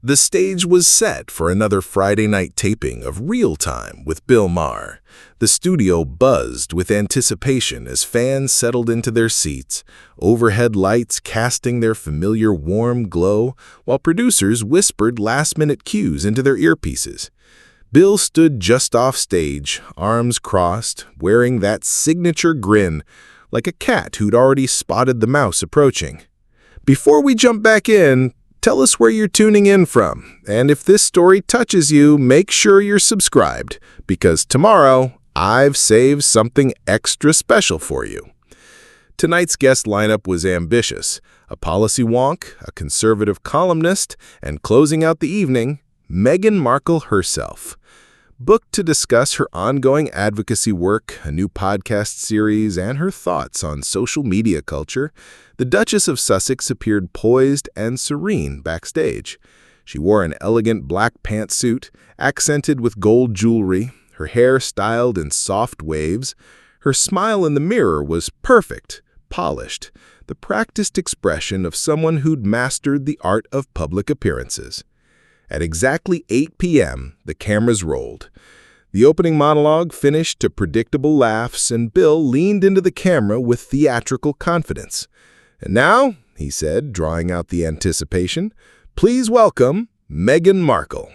The stage was set for another Friday night taping of Real Time with Bill Maher. The studio buzzed with anticipation as fans settled into their seats, overhead lights casting their familiar warm glow, while producers whispered last-minute cues into their earpieces. Bill stood just off stage, arms crossed, wearing that signature grin, like a cat who'd already spotted the mouse approaching. Before we jump back in, tell us where you're tuning in from, and if this story touches you, make sure you're subscribed, because tomorrow I've saved something extra special for you. Tonight's guest lineup was ambitious: a policy wonk, a conservative columnist, and closing out the evening, Meghan Markle herself. Booked to discuss her ongoing advocacy work, a new podcast series, and her thoughts on social media culture, the Duchess of Sussex appeared poised and serene backstage. She wore an elegant black pantsuit, accented with gold jewelry, her hair styled in soft waves. Her smile in the mirror was perfect, polished, the practiced expression of someone who'd mastered the art of public appearances. At exactly 8 p.m., the cameras rolled. The opening monologue finished to predictable laughs, and Bill leaned into the camera with theatrical confidence. "And now," he said, drawing out the anticipation, "please welcome Meghan Markle."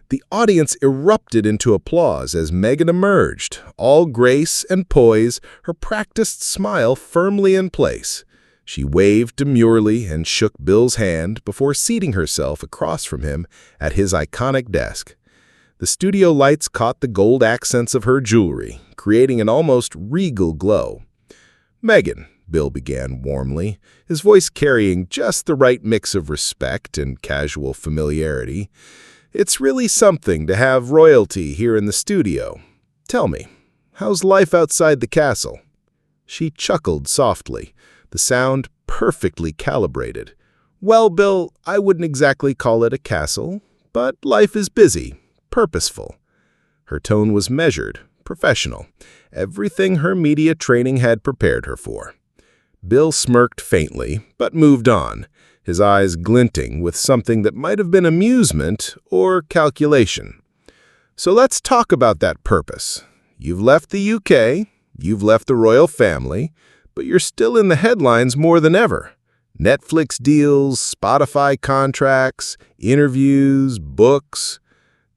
The audience erupted into applause as Meghan emerged, all grace and poise, her practiced smile firmly in place. She waved demurely and shook Bill's hand before seating herself across from him at his iconic desk. The studio lights caught the gold accents of her jewelry, creating an almost regal glow. "Meghan," Bill began warmly, his voice carrying just the right mix of respect and casual familiarity, "it's really something to have royalty here in the studio. Tell me, how's life outside the castle?" She chuckled softly, the sound perfectly calibrated. "Well, Bill, I wouldn't exactly call it a castle, but life is busy, purposeful." Her tone was measured, professional, everything her media training had prepared her for. Bill smirked faintly, but moved on, his eyes glinting with something that might have been amusement or calculation. "So let's talk about that purpose. You've left the UK, you've left the royal family, but you're still in the headlines more than ever. Netflix deals, Spotify contracts, interviews, books.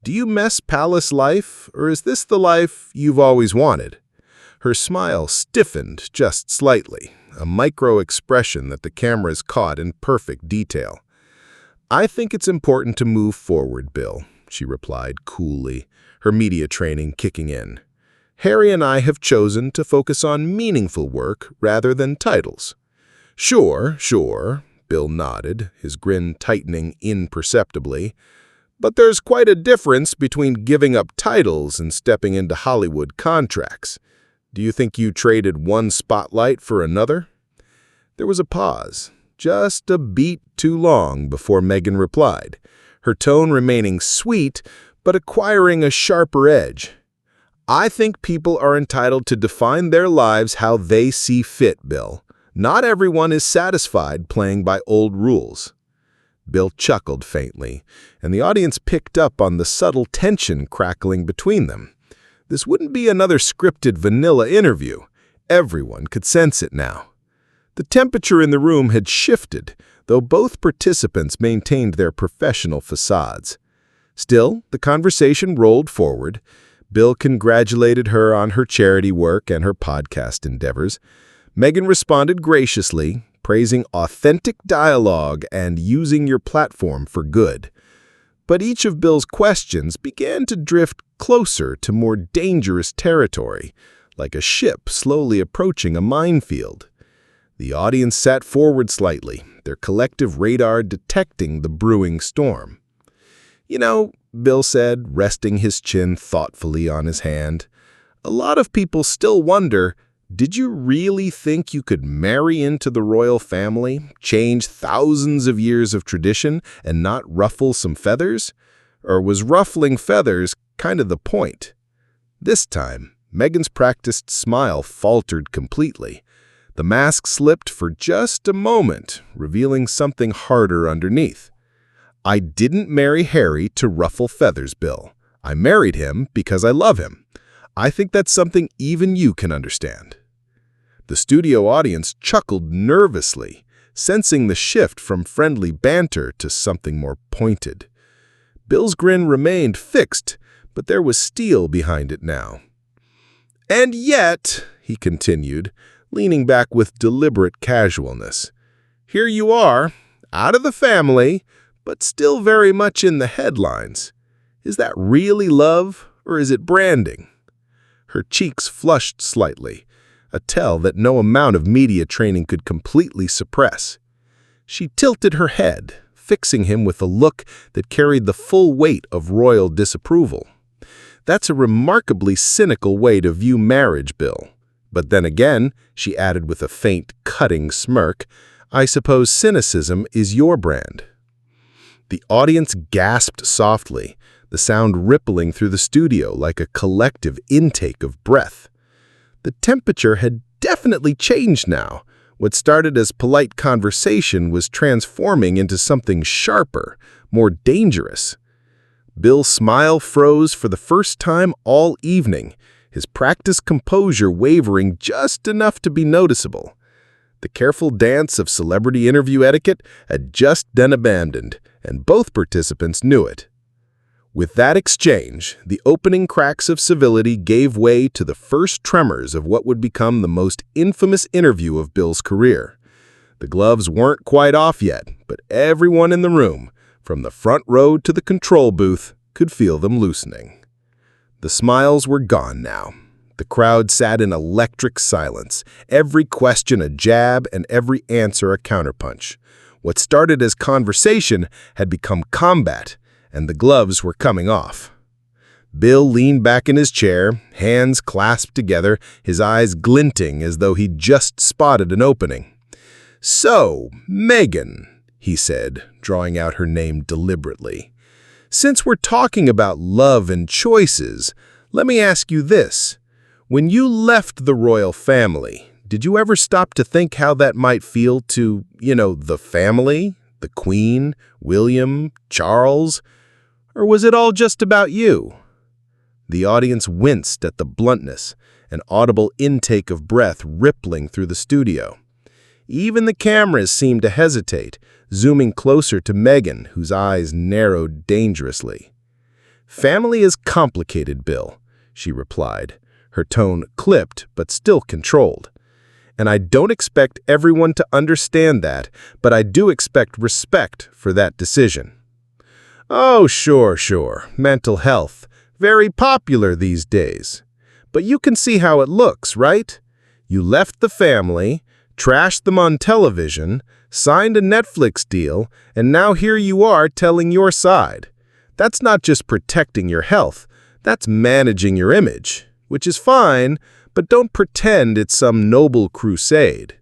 Do you miss palace life, or is this the life you've always wanted?" Her smile stiffened just slightly, a micro-expression that the cameras caught in perfect detail. "I think it's important to move forward, Bill," she replied coolly, her media training kicking in. "Harry and I have chosen to focus on meaningful work rather than titles." Sure, Bill nodded, his grin tightening imperceptibly. "But there's quite a difference between giving up titles and stepping into Hollywood contracts. Do you think you traded one spotlight for another?" There was a pause, just a beat too long before Meghan replied, her tone remaining sweet but acquiring a sharper edge. "I think people are entitled to define their lives how they see fit, Bill. Not everyone is satisfied playing by old rules." Bill chuckled faintly, and the audience picked up on the subtle tension crackling between them. This wouldn't be another scripted vanilla interview. Everyone could sense it now. The temperature in the room had shifted, though both participants maintained their professional facades. Still, the conversation rolled forward. Bill congratulated her on her charity work and her podcast endeavors. Meghan responded graciously, praising authentic dialogue and using your platform for good. But each of Bill's questions began to drift closer to more dangerous territory, like a ship slowly approaching a minefield. The audience sat forward slightly, their collective radar detecting the brewing storm. "You know," Bill said, resting his chin thoughtfully on his hand, "a lot of people still wonder, did you really think you could marry into the royal family, change thousands of years of tradition, and not ruffle some feathers? Or was ruffling feathers kind of the point?" This time, Meghan's practiced smile faltered completely. The mask slipped for just a moment, revealing something harder underneath. I didn't marry Harry to ruffle feathers, Bill. I married him because I love him. I think that's something even you can understand." The studio audience chuckled nervously, sensing the shift from friendly banter to something more pointed. Bill's grin remained fixed, but there was steel behind it now. "And yet," he continued, leaning back with deliberate casualness, "here you are, out of the family, but still very much in the headlines. Is that really love, or is it branding?" Her cheeks flushed slightly, a tell that no amount of media training could completely suppress. She tilted her head, fixing him with a look that carried the full weight of royal disapproval. "That's a remarkably cynical way to view marriage, Bill. But then again," she added with a faint, cutting smirk, "I suppose cynicism is your brand." The audience gasped softly, the sound rippling through the studio like a collective intake of breath. The temperature had definitely changed now. What started as polite conversation was transforming into something sharper, more dangerous. Bill's smile froze for the first time all evening, his practiced composure wavering just enough to be noticeable. The careful dance of celebrity interview etiquette had just been abandoned, and both participants knew it. With that exchange, the opening cracks of civility gave way to the first tremors of what would become the most infamous interview of Bill's career. The gloves weren't quite off yet, but everyone in the room, from the front row to the control booth, could feel them loosening. The smiles were gone now. The crowd sat in electric silence, every question a jab and every answer a counterpunch. What started as conversation had become combat, and the gloves were coming off. Bill leaned back in his chair, hands clasped together, his eyes glinting as though he'd just spotted an opening. "So, Meghan," he said, drawing out her name deliberately, "since we're talking about love and choices, let me ask you this. When you left the royal family, did you ever stop to think how that might feel to, the family, the Queen, William, Charles? Or was it all just about you?" The audience winced at the bluntness, an audible intake of breath rippling through the studio. Even the cameras seemed to hesitate, zooming closer to Meghan, whose eyes narrowed dangerously. "Family is complicated, Bill," she replied, her tone clipped but still controlled. "And I don't expect everyone to understand that, but I do expect respect for that decision." "Oh, sure. Mental health. Very popular these days. But you can see how it looks, right? You left the family, trashed them on television, signed a Netflix deal, and now here you are telling your side. That's not just protecting your health, that's managing your image, which is fine, but don't pretend it's some noble crusade."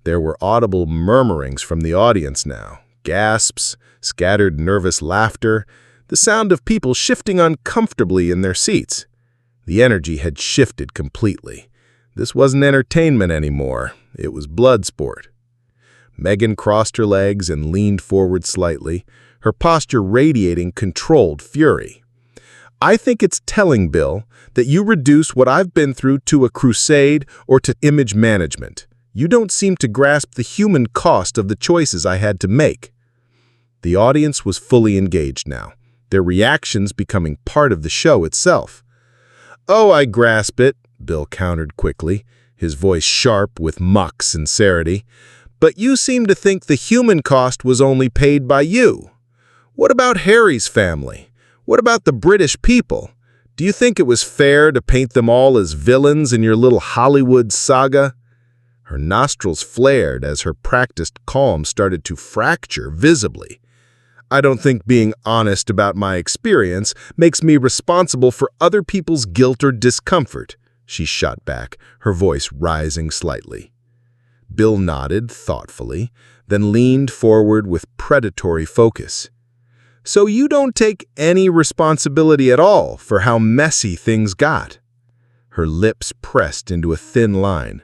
There were audible murmurings from the audience now, gasps, scattered nervous laughter, the sound of people shifting uncomfortably in their seats. The energy had shifted completely. This wasn't entertainment anymore, it was blood sport. Meghan crossed her legs and leaned forward slightly, her posture radiating controlled fury. "I think it's telling, Bill, that you reduce what I've been through to a crusade or to image management. You don't seem to grasp the human cost of the choices I had to make." The audience was fully engaged now, their reactions becoming part of the show itself. "Oh, I grasp it," Bill countered quickly, his voice sharp with mock sincerity. "But you seem to think the human cost was only paid by you. What about Harry's family? What about the British people? Do you think it was fair to paint them all as villains in your little Hollywood saga?" Her nostrils flared as her practiced calm started to fracture visibly. "I don't think being honest about my experience makes me responsible for other people's guilt or discomfort," she shot back, her voice rising slightly. Bill nodded thoughtfully, then leaned forward with predatory focus. "So you don't take any responsibility at all for how messy things got?" Her lips pressed into a thin line.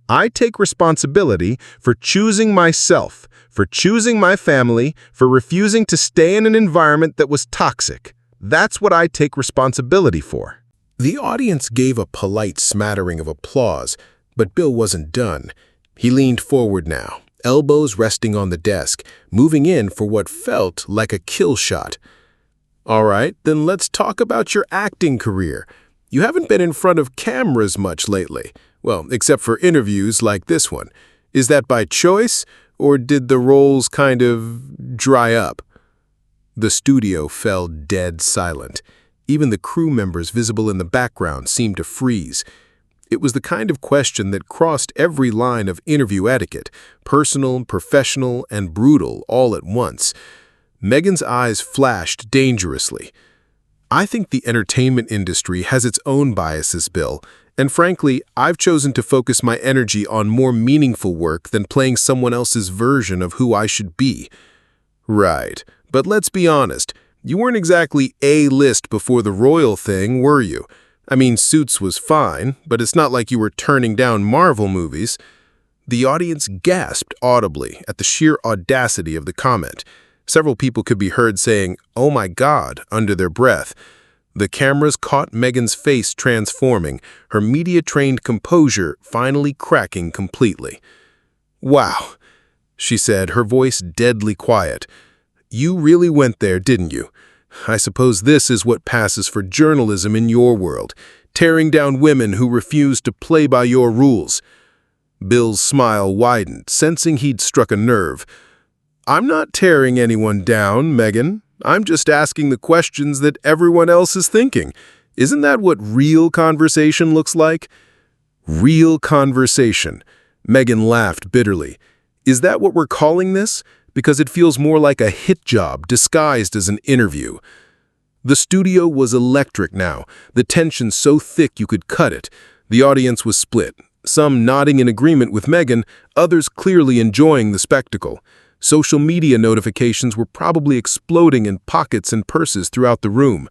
"I take responsibility for choosing myself, for choosing my family, for refusing to stay in an environment that was toxic. That's what I take responsibility for." The audience gave a polite smattering of applause, but Bill wasn't done. He leaned forward now, elbows resting on the desk, moving in for what felt like a kill shot. "All right, then let's talk about your acting career. You haven't been in front of cameras much lately. Well, except for interviews like this one. Is that by choice, or did the roles kind of dry up?" The studio fell dead silent. Even the crew members visible in the background seemed to freeze. It was the kind of question that crossed every line of interview etiquette, personal, professional, and brutal all at once. Meghan's eyes flashed dangerously. "I think the entertainment industry has its own biases, Bill, and frankly, I've chosen to focus my energy on more meaningful work than playing someone else's version of who I should be." "Right, but let's be honest, you weren't exactly A-list before the royal thing, were you? I mean, Suits was fine, but it's not like you were turning down Marvel movies." The audience gasped audibly at the sheer audacity of the comment. Several people could be heard saying, "Oh my God," under their breath. The cameras caught Meghan's face transforming, her media-trained composure finally cracking completely. "Wow," she said, her voice deadly quiet. "You really went there, didn't you? I suppose this is what passes for journalism in your world, tearing down women who refuse to play by your rules." Bill's smile widened, sensing he'd struck a nerve. "I'm not tearing anyone down, Meghan. I'm just asking the questions that everyone else is thinking. Isn't that what real conversation looks like?" "Real conversation." Meghan laughed bitterly. "Is that what we're calling this? Because it feels more like a hit job disguised as an interview." The studio was electric now, the tension so thick you could cut it. The audience was split, some nodding in agreement with Meghan, others clearly enjoying the spectacle. Social media notifications were probably exploding in pockets and purses throughout the room.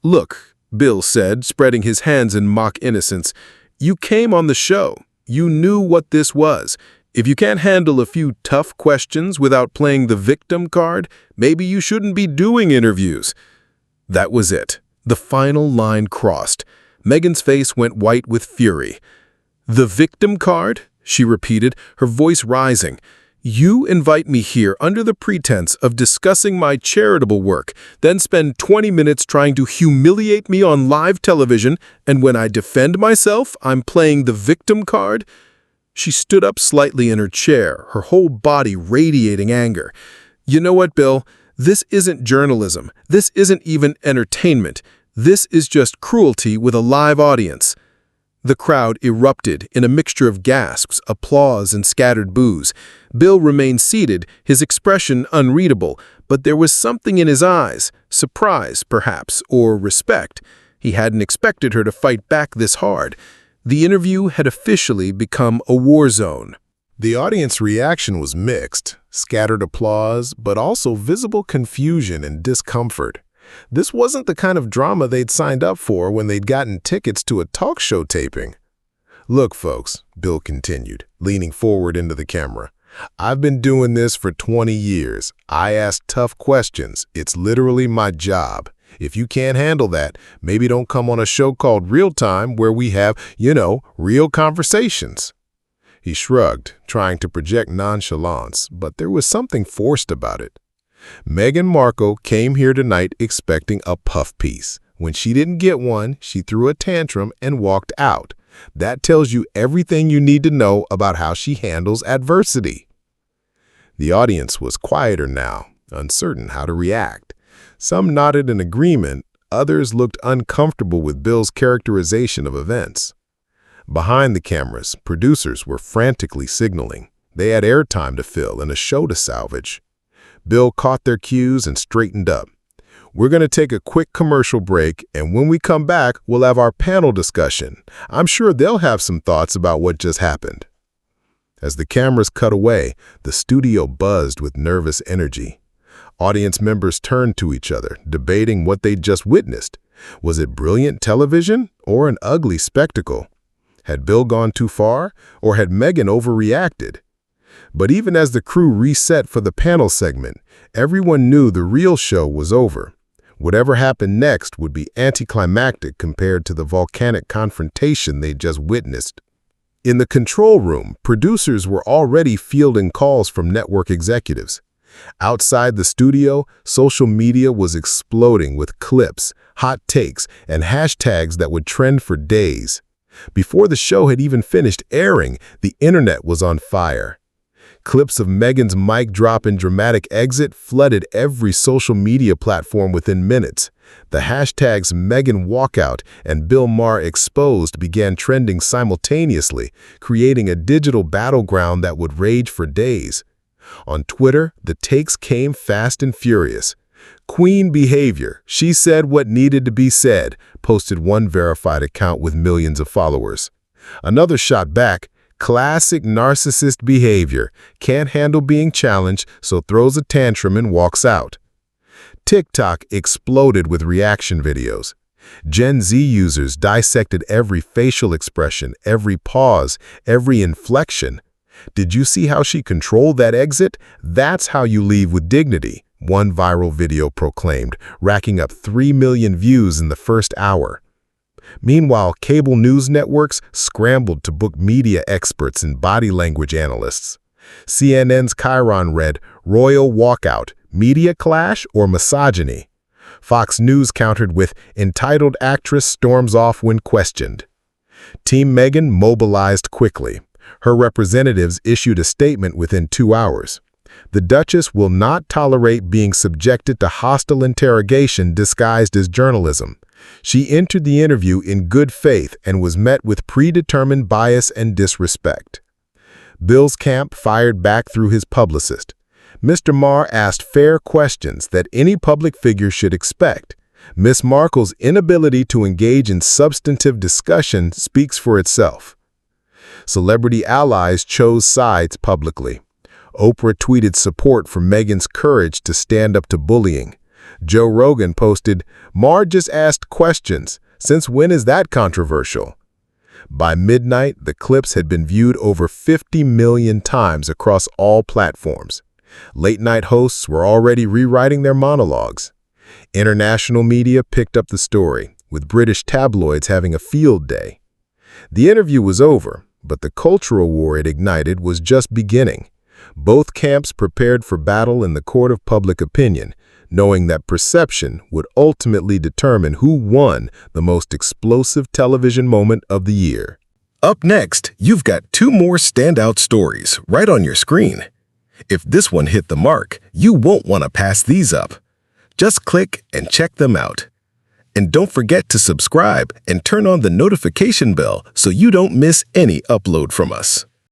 "Look," Bill said, spreading his hands in mock innocence, "you came on the show. You knew what this was. If you can't handle a few tough questions without playing the victim card, maybe you shouldn't be doing interviews." That was it. The final line crossed. Meghan's face went white with fury. "The victim card?" she repeated, her voice rising. "You invite me here under the pretense of discussing my charitable work, then spend 20 minutes trying to humiliate me on live television, and when I defend myself, I'm playing the victim card?" She stood up slightly in her chair, her whole body radiating anger. "You know what, Bill? This isn't journalism. This isn't even entertainment. This is just cruelty with a live audience." The crowd erupted in a mixture of gasps, applause, and scattered boos. Bill remained seated, his expression unreadable, but there was something in his eyes, surprise, perhaps, or respect. He hadn't expected her to fight back this hard. The interview had officially become a war zone. The audience reaction was mixed, scattered applause, but also visible confusion and discomfort. This wasn't the kind of drama they'd signed up for when they'd gotten tickets to a talk show taping. "Look, folks," Bill continued, leaning forward into the camera, "I've been doing this for 20 years. I ask tough questions. It's literally my job. If you can't handle that, maybe don't come on a show called Real Time where we have, real conversations." He shrugged, trying to project nonchalance, but there was something forced about it. Meghan Markle came here tonight expecting a puff piece. When she didn't get one, she threw a tantrum and walked out. That tells you everything you need to know about how she handles adversity. The audience was quieter now, uncertain how to react. Some nodded in agreement, others looked uncomfortable with Bill's characterization of events. Behind the cameras, producers were frantically signaling. They had airtime to fill and a show to salvage. Bill caught their cues and straightened up. "We're going to take a quick commercial break, and when we come back, we'll have our panel discussion. I'm sure they'll have some thoughts about what just happened." As the cameras cut away, the studio buzzed with nervous energy. Audience members turned to each other, debating what they'd just witnessed. Was it brilliant television or an ugly spectacle? Had Bill gone too far, or had Meghan overreacted? But even as the crew reset for the panel segment, everyone knew the real show was over. Whatever happened next would be anticlimactic compared to the volcanic confrontation they'd just witnessed. In the control room, producers were already fielding calls from network executives. Outside the studio, social media was exploding with clips, hot takes, and hashtags that would trend for days. Before the show had even finished airing, the internet was on fire. Clips of Meghan's mic drop and dramatic exit flooded every social media platform within minutes. The hashtags Meghan walkout and Bill Maher exposed began trending simultaneously, creating a digital battleground that would rage for days. On Twitter, the takes came fast and furious. "Queen behavior. She said what needed to be said," posted one verified account with millions of followers. Another shot back, "Classic narcissist behavior. Can't handle being challenged, so throws a tantrum and walks out." TikTok exploded with reaction videos. Gen Z users dissected every facial expression, every pause, every inflection. "Did you see how she controlled that exit? That's how you leave with dignity," one viral video proclaimed, racking up 3 million views in the first hour. Meanwhile, cable news networks scrambled to book media experts and body language analysts. CNN's Chiron read, "Royal walkout, media clash or misogyny?" Fox News countered with, "Entitled actress storms off when questioned." Team Meghan mobilized quickly. Her representatives issued a statement within 2 hours. The Duchess will not tolerate being subjected to hostile interrogation disguised as journalism. She entered the interview in good faith and was met with predetermined bias and disrespect. Bill's camp fired back through his publicist. Mr. Maher asked fair questions that any public figure should expect. Miss Markle's inability to engage in substantive discussion speaks for itself. Celebrity allies chose sides publicly. Oprah tweeted support for Meghan's courage to stand up to bullying. Joe Rogan posted, "Maher just asked questions. Since when is that controversial?" By midnight, the clips had been viewed over 50 million times across all platforms. Late-night hosts were already rewriting their monologues. International media picked up the story, with British tabloids having a field day. The interview was over, but the cultural war it ignited was just beginning. Both camps prepared for battle in the court of public opinion, knowing that perception would ultimately determine who won the most explosive television moment of the year. Up next, you've got 2 more standout stories right on your screen. If this one hit the mark, you won't want to pass these up. Just click and check them out. And don't forget to subscribe and turn on the notification bell so you don't miss any upload from us.